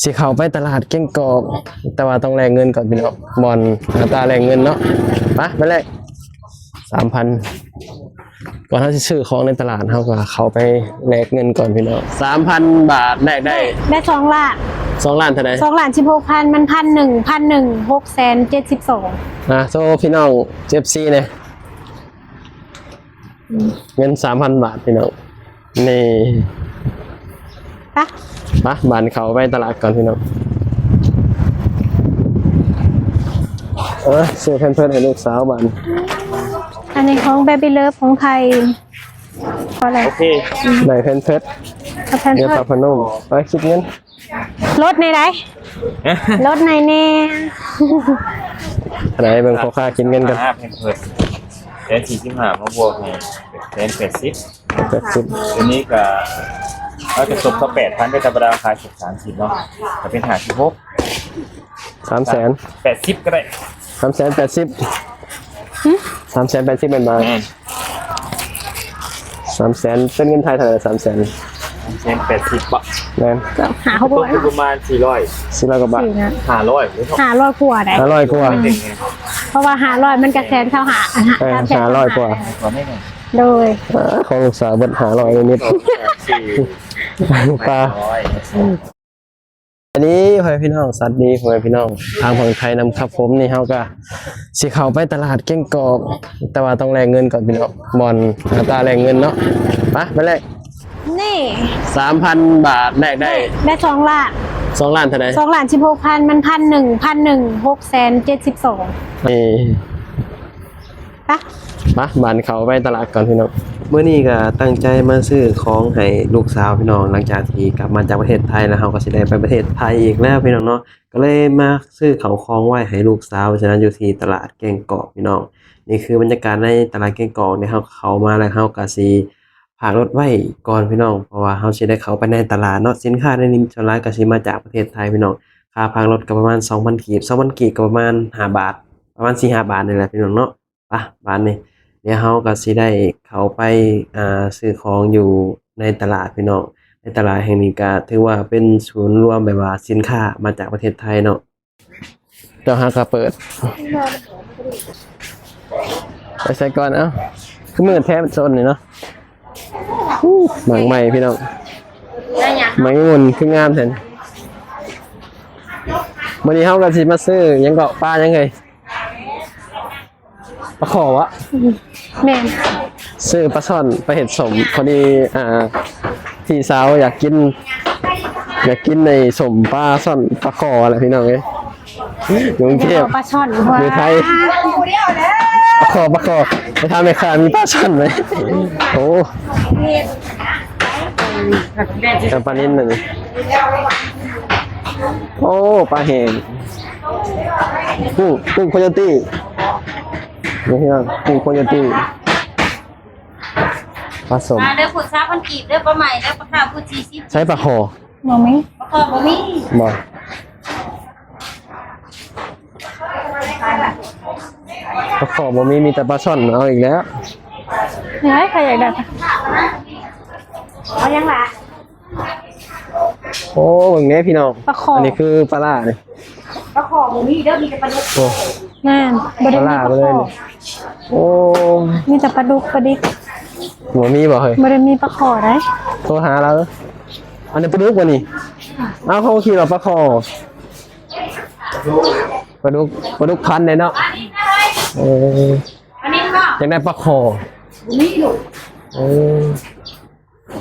สิเข้าไปตลาดเก้งกอกแต่ว่าต้องแลกเงินก่อนพี่น้องบอลอัตราแลกเงินเนาะไปแลก3,000ก่อนเขาจะซื้อของในตลาดเขาก็เข้าไปแลกเงินก่อนพี่น้อง3,000 บาทแลกได้2 ล้าน2 ล้านเท่าไหร่2,16,000มัน1,672โซ่พี่น้องเจ็บซีเนี่ยเงิน3,000 บาทพี่น้องนี่ปะบานเขาไปตลาดก่อนพี่น้องซื้อเพื่อนให้ลูกสาวบานอันนี้ของ Baby Love ของไทยพอแล้วโอเคได้เพื่อนเดี๋ยวปะพนุ่มไปคิดเงินรถในไหนรถในแน่อะไรเบิ่งค่าคิดเงินกันเพิ่นแสน45มาบวกให้แสน80อันนี้ก็เราจะตกก็8,000ได้ธรรมดาขาย30เนาะจะเป็น56 380,000ก็ได้380,000เป็นบาท300,000เป็นเงินไทยเท่าไหร่380 บาทแม่นหาเขาบ่ได้ประมาณ400กว่าบาท500หรือ500กว่าได้500กว่าเพราะว่า500มันก็แสนเท่า500กว่าโดยของลูกสาวเบิด500นิดปลาอันนี้พ่อพี่น้องสัตว์ดีพ่อพี่น้องทางฝั่งไทยนำครับผมนี่เฮาก็สิเข้าไปตลาดเก้งกอกแต่ว่าต้องแลกเงินก่อนพี่น้องบอลอัตราแลกเงินเนาะไปแลกนี่ 3,000 บาทแลกได้2 ล้าน2 ล้านเท่าไหร่2,16,000มัน1,672นี่บานเขาไปตลาดก่อนพี่น้องเมื่อนี้ก็ตั้งใจมาซื้อของให้ลูกสาวพี่น้องหลังจากที่กลับมาจากประเทศไทยแล้วเฮาก็สิได้ไปประเทศไทยอีกแล้วพี่น้องเนาะก็เลยมาซื้อของไว้ให้ลูกสาวฉะนั้นอยู่ที่ตลาดเก้งกอกพี่น้องนี่คือบรรยากาศในตลาดเก้งกอกเนี่ยเฮาเข้ามาแล้วเฮาก็สิพากรถไว้ก่อนพี่น้องเพราะว่าเฮาสิได้เข้าไปในตลาดเนาะสินค้าในนี้ส่วนหลายก็สิมาจากประเทศไทยพี่น้องค่าพากรถก็ประมาณ 2,000 กีบก็ประมาณ5 บาทประมาณ 4-5 บาทนี่แหละพี่น้องเนาะบ้านนี้เดี๋ยวเฮาก็สิได้เข้าไปซื้อของอยู่ในตลาดพี่น้องในตลาดแห่งนี้ก็ถือว่าเป็นศูนย์รวมแบบว่าสินค้ามาจากประเทศไทยเนาะเจ้าหาก็เปิดไปใส่ก่อนคือมือแทบโซนนี่เนาะหมังใหม่พี่น้องหมังงุ่นคืองามแท้วันนี้เฮาก็สิมาซื้อยังเกาะปลายังไงปลาขอวะแม่ซื้อปลาช่อนไปเห็ดสมพอดีพี่สาวอยากกินในสมปลาช่อนปลาขออะไรพี่น้องอยู่กรุงเทพปลาช่อนอยู่ไทยปลาขอไปทำในคามีปลาช่อนไหมโอ้ปลานิ่นหนึ่งโอ้ปลาแห้งกุ้งโคโยตี้นี่พี่น้องกุ้งโคโยตี้ผสมเด้อผู้สาวคนกีบเด้อปลาใหม่เด้อปลาขาวผู้40ใช้ปลาคอบ่มีปลาคอบ่มีบ่ปลาคอบ่มีแต่ปลาช่อนเอาอีกแล้วใครอยากได้เอายังล่ะโอ้เบิ่งแน่พี่น้องอันนี้คือปลาล่านี่ปลาคอบ่มีเด้อมีแต่ปลาดุกนั่นบ่ได้มีปลาคอโอ้มีแต่ปลาดุกปลาดิกบ่มีบ่เฮ้ยบ่ได้มีปลาคอได้โทรหาแล้วอันนี้ปลาดุกบ่นี่เขาขี่เราปลาคอปลาดุกพันธุ์เนาะอันนี้ก็อยากได้ปลาคอมีลูก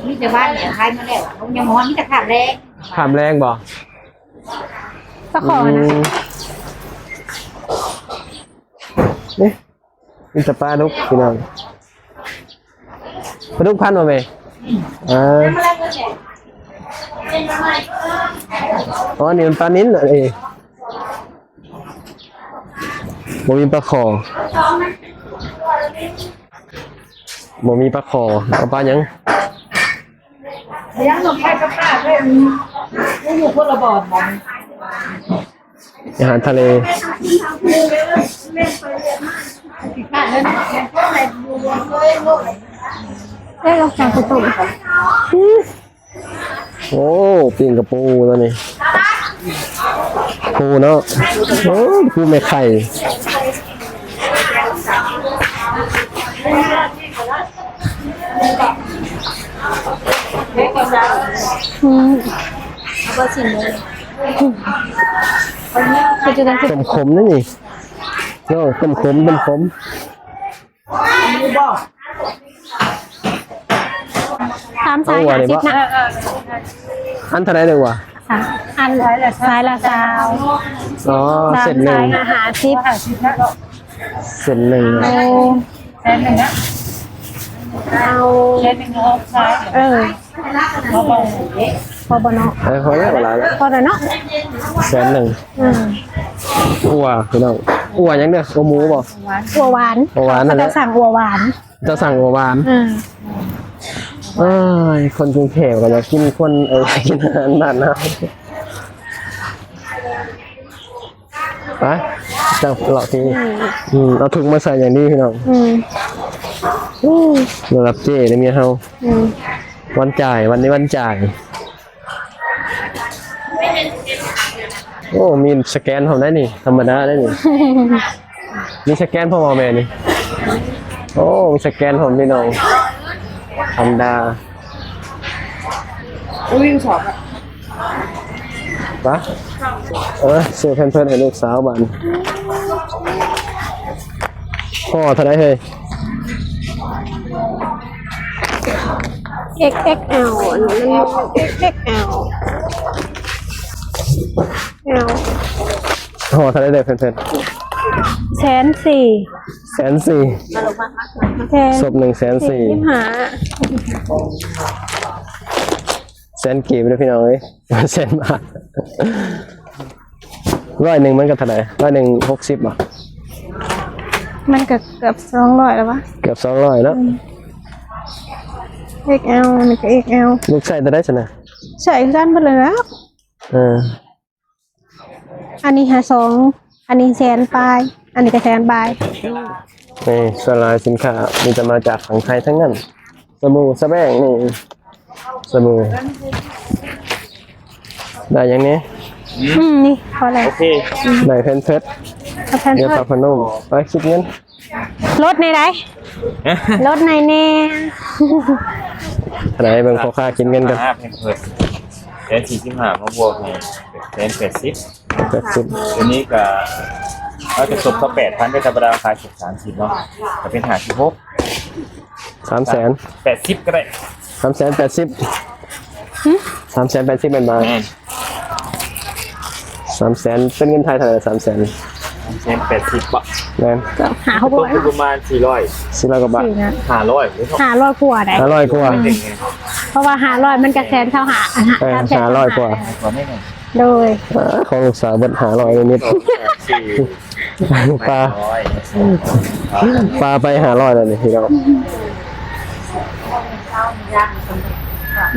มีแต่บ้านเนี่ยขายมาแล้วผมยังมองมีแต่ขามแรงบ่ปลาคอนะนี่มีแต่ปลาดุกพี่น้องปลาดุกพันธุ์บ่แม่นี่มันปลานิ้นเหรอบ่มีปลาคอบ่มีปลาคอเอาปลายังหนมไข่กับปลาเพิ่นนี่อยู่คนละบ่อบ่อาหารทะเลเราสั่งตุ่มโอ้ปิ้งกระปูตัวนี้ ปูเนาะโอ้ปูไม่ไข่ อืม ก็ชิมเลย คือจะได้ ต้มขมนี่นี่เนาะต้มขมต้มขม สามสาย50นะ อันเท่าไหร่เลยวะ อันสายละสาว อ๋อ สาม เส้นหนึ่ สาง ยอาหาร10 เส้นหนึ่ง เอา แสนหนึ่งนะ เอา แสนหนึ่งเอาใช่ พอบ่เนาะ ไอ้พอแล้วเวลาแล้ว พอแล้วเนาะ แสนหนึ่ง อืม อัวพี่น้องอัวยังเด้ออัวหมูบ่ อัวหวาน อัวหวานนั่นแห จะ ละ สั่งอัวหวาน จะสั่งอัวหวาน อืม เอ้ยคนกรุงเทพก็อยากกินคนกินอาหารบ้านนะไปจับหลอกทีเอาถุงมาใส่อย่างนี้พี่น้อง อืม เดี๋ยวรับเจ้ได้เมียเฮา อืม วันจ่ายวันนี้วันจ่ายโอ้มีสแกนผมได้นี่ธรรมดาได้นี่ มีสแกนพ่อแม่นี่โอ้มีสแกนผมพี่น้องธรรมดา อุ้ยสอบอ่ะ ปะซื้อเพื่อนๆให้ลูกสาวบ้านพ่อเท่าไหรเฮ้ย XXL อันนี้มัน XXL L พ่อเท่าไหรเด้อเพื่อน แสนสี่ ๆ140,000 แสน ศพ140,000 แสนกีบเลยพี่น้องเอ้ยแสนบาท100มันก็เท่าไหร่160บาท มันก็เกือบ200แล้ววะ เกือบ200แล้ว XL นี่ก็ XL ลูกใส่จะได้ชนะ ใส่กันไปเลยแล้ว เออ อันนี้52อันนี้แสนปลาย อันนี้ก็แสนปลาย นี่สลายสินค้ามีจะมาจากฝั่งไทยทั้งนั้นสบู่สแบงนี่สบู่ได้อย่างนี้ นี่พอแล้ว โอเค ได้เพนเพชร เอาแพน เดี๋ยว เพิ ปลา ร์ พนุ่มไปคิดเงิน ลดในไหนลดในแน่ อะไรเบิ่งพอค่ากินเงินกัน 5เพนเพิร์สแสน45มาบวกให้แสน80 80 ตัวนี้ก็เราจะตบเขา8,000ได้ธรรมดาขาย30เนาะจะเป็น56 300,000 80ก็ได้ 380 380เป็นบาท 300,000เป็นเงินไทยเท่าไหร่300,000 แสน80บาท แม่น ก็หาเขา ต้ บ่ น อย ทุนประมาณ400 400กว่าบาท สี่นะ 500หรือเท่า 500กว่าได้ 500กว่า ไม่ถึงไง เพราะว่า500มันก็แสนเท่าหา 500กว่า กว่าไม่ถึง โดย ของลูกสาวเบิด500นิด 4 ปลา 800 ปลาไป500แล้วนี่พี่น้อง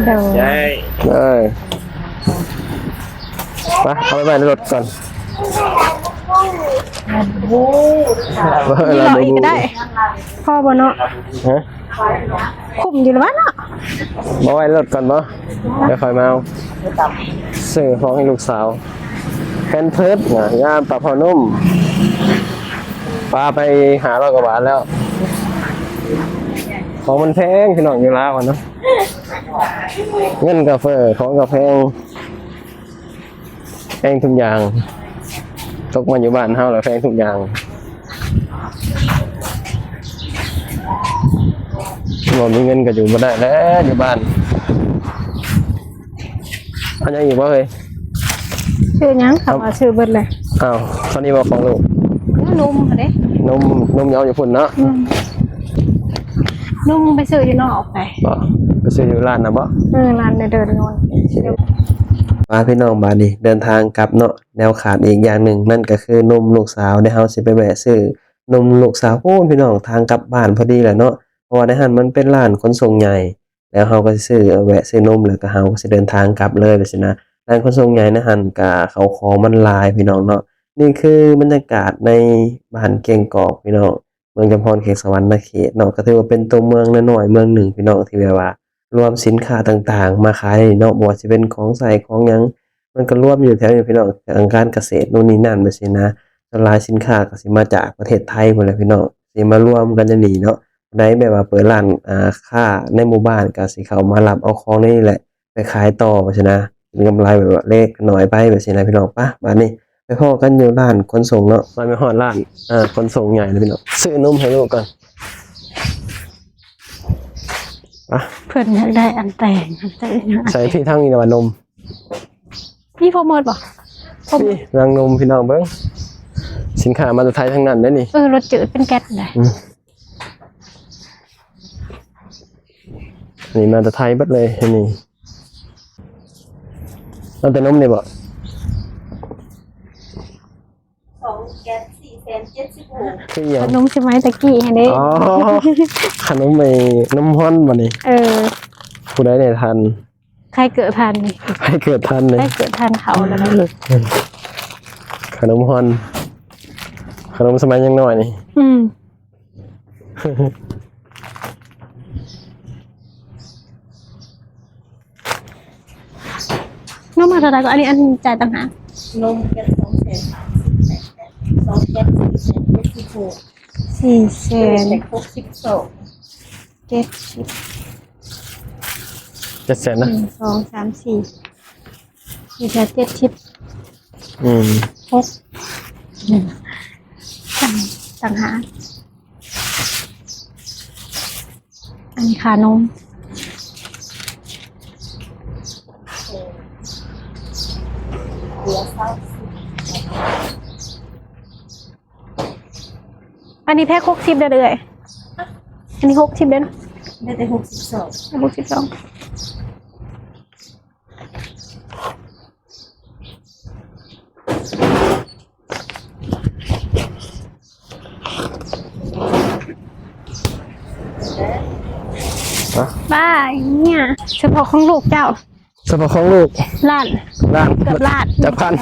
โดย ใช่ เอ้ยไปเอาไปไว้ในรถก่อนเว นี่ ลาร ออีกก็ได้พ่อบ่เนาะ ฮะ คุ้มอยู่แล้ววะเนาะ มาไว้ในรถก่อนบ่เดี๋ยวค่อยมาเอาซื้อของให้ลูกสาวแพนเพิร์สนะย่ามปลาพอนุ่มปลาไป500กว่าบาทแล้ว ของมันแพงพี่น้องอยู่แล้วอะเนาะเงินกาแฟของกาแฟแพงทุกอย่างตกมาอยู่บ้านเฮาแล้วแพงทุกอย่างบ่มีเงินก็อยู่บ่ได้แล้วอยู่บ้านอันยังอีกบ่เฮ้ย ชื่อหยังเขาว่าชื่อเบิดเลย อ้าวเท่านี้บ่ของลูก นุ่มเด้ นมเหนียวอยู่พุ่นเนาะ นุ่มไปซื้ออยู่นอกไป บ่ไปซื้ออยู่ร้านน่ะบ่ ร้านเดินนอน มาพี่น้องบาดนี้เดินทางกลับเนาะแนวขาดอีกอย่างหนึ่งนั่นก็คือนมลูกสาวได้เฮาสิไปแวะซื้อนมลูกสาวโอ้พี่น้องทางกลับบ้านพอดีแหละเนาะเพราะว่าในหันมันเป็นร้านขนส่งใหญ่แล้วเฮาก็สิซื้อแวะซื้อนมแล้วก็เฮาก็สิเดินทางกลับเลยไปสินะร้านขนส่งใหญ่ในหันก็เขาของมันหลายพี่น้องเนาะนี่คือบรรยากาศในบ้านเกียงกอกพี่น้องเมืองจำพรเขตสวรรณเขตเนาะก็ถือว่าเป็นตัวเมืองน้อยๆเมืองหนึ่งพี่น้องที่แบบว่ารวมสินค้าต่างๆมาขายในเนาะบ่ว่าสิเป็นของใช้ของหยัง มันก็รวมอยู่แถวนี้พี่น้องทางการเกษตรนู่นนี่นั่นไปสินะหลายสินค้าก็สิมาจากประเทศไทยหมดเลยพี่น้องสิมารวมกันจะหนีเนาะได้แบบว่าเปิดร้านค้าในหมู่บ้านก็สิเข้ามารับเอาของนี่แหละไปขายต่อไปสินะมีกำไรแบบว่าเล็กน้อยไปแบบสินะพี่น้องป่ะบัดนี้ไปพ้อกันอยู่ร้านขนส่งเนาะไปฮอดร้านขนส่งใหญ่เลยพี่น้องซื้อนมให้ลูกก่อนป่ะ เพิ่นอยากได้อันแต่งนะ ใส่พี่ทั้งอีกว่านม พี่โปรโมทบ่ พี่รังนมพี่น้องเบิ่งสินค้ามาจากไทยทั้งนั้นได้นี่ รสจืดเป็นแก๊สได้ นี่มาจากไทยเบิดเลยอันนี่เอาแต่นมนี่บ่ 2 แก๊ส 476 คือหยั ข ง นมใช่ไหมตะกี้ให้เด้ อ๋อขนมไอ้นมฮ้อนบ่นี่ ผู้ใดได้ทัน ใครเกิดทันนี่ ให้เกิดทันเลย ใครเกิดทันเขาแล้วนะ ขนมฮ้อนขนมสมัยยังน้อยนี่ น้องมาเท่าไหร่ก็อันนี้อันจ่ายต่างหาก นมแก๊ส2 แก๊ส 476 4,000,000 62 700,000นะ 1 2 3 4 470 6ต่างหากอันนี้ขานมอันนี้แพ็ค60ได้เลยอันนี้60ได้เนาะ ได้แต่62 62บ้าเนี่ยเฉพาะของลูกเจ้า เฉพาะของลูก ล้าน ล้าน เกือบล้าน จะพัน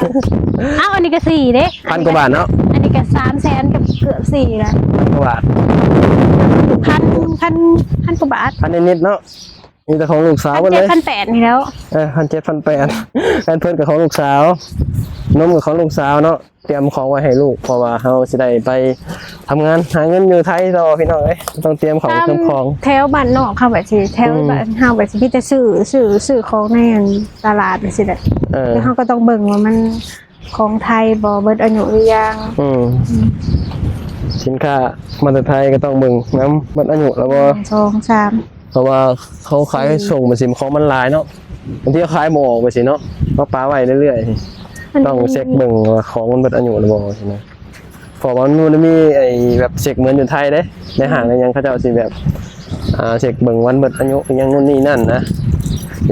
อ้าวอันนี้ก็4เด้ พันกว่าบาทเนาะ อันนี้ก็300,000กับเกือบ4แล้ว พันกว่าบาท พันกว่าบาท พันนิดๆเนาะมีแต่ของลูกสาวหมดเลย 1,700 นี่แล้ว 1,700 1,800อันเพิ่นกับของลูกสาวนมกับของลูกสาวเนาะเตรียมของไว้ให้ลูกเพราะว่าเฮาสิได้ไปทำงานหาเงินอยู่ไทยต่อพี่น้องเอ้ยต้องเตรียมของเตรียมของ แถวบ้านนอกเข้าแบบสิแถวบ้านเฮาแบบสิพี่จะซื้อของในตลาดสิได้ แล้วเฮาก็ต้องเบิ่งว่ามันของไทยบ่เบิดอายุหรือยัง สินค้ามาจากไทยก็ต้องเบิ่งน้ำมันอายุแล้วบ่ 2 3 เพราะว่าเขาขายส่งมาสิของมันหลายเนาะบางทีเขาขายบ่ออกไปสิเนาะก็ปาไว้เรื่อยๆต้องเช็คเบิ่งว่าของมันเบิดอายุหรือบ่ใช่ไหมเพราะว่ามันมีไอ้แบบเช็คเหมือนอยู่ไทยเด้ในห้างในยังเขาเจ้าสิแบบเช็คเบิ่งวันเบิดอายุยังนู่นนี่นั่นนะ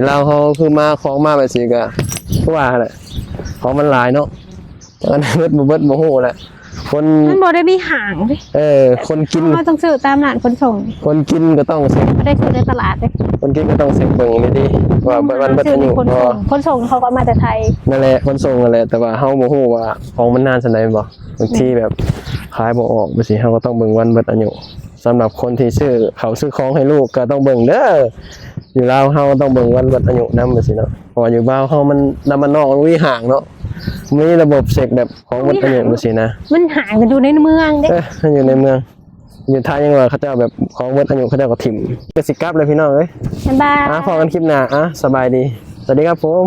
เราเขาคือมาของมาแบบสิก็คือว่าแหละของมันหลายเนาะอันเบิดบ่ฮู้แหละคน มันบ่ได้มีห่างเด้ คนกิน เราต้องซื้อตามร้านคนส่ง คนกินก็ต้องเช็ค บ่ได้ซื้อในตลาดเด้ คนกินก็ต้องเช็คเบิ่งดีๆว่าวันเบิด ซื้อ อา ใน ยุ คน บ่ ส่งคนส่งเขาก็มาแต่ไทย นั่นแหละคนส่งนั่นแหละแต่ว่าเฮาบ่ฮู้ว่าของมันนานสันใดบ่บางทีแบบขายบ่ออกบ่สิเฮาก็ต้องเบิ่งวันเบิดอายุสำหรับคนที่ซื้อของให้ลูกก็ต้องเบิ่งเด้ออยู่ลาวเฮาก็ต้องเบิ่งวันเบิดอายุนำบ่สิเนาะเพราะว่าอยู่บ้านเฮามันนำมันนอกมันมีห่างเนาะมีระบบเช็คแบบของเบิดอายุบ่สินะ มันห่างกันอยู่ในเมืองเด้ มันอยู่ในเมืองอยู่ไทยยังว่าเขาเจ้าแบบของเบิดอายุเขาเจ้าก็ถิ่มก็สิกลับเลยพี่น้องเอ้ย บ๊ายบาย พอกันคลิปหน้าสบายดีสวัสดีครับผม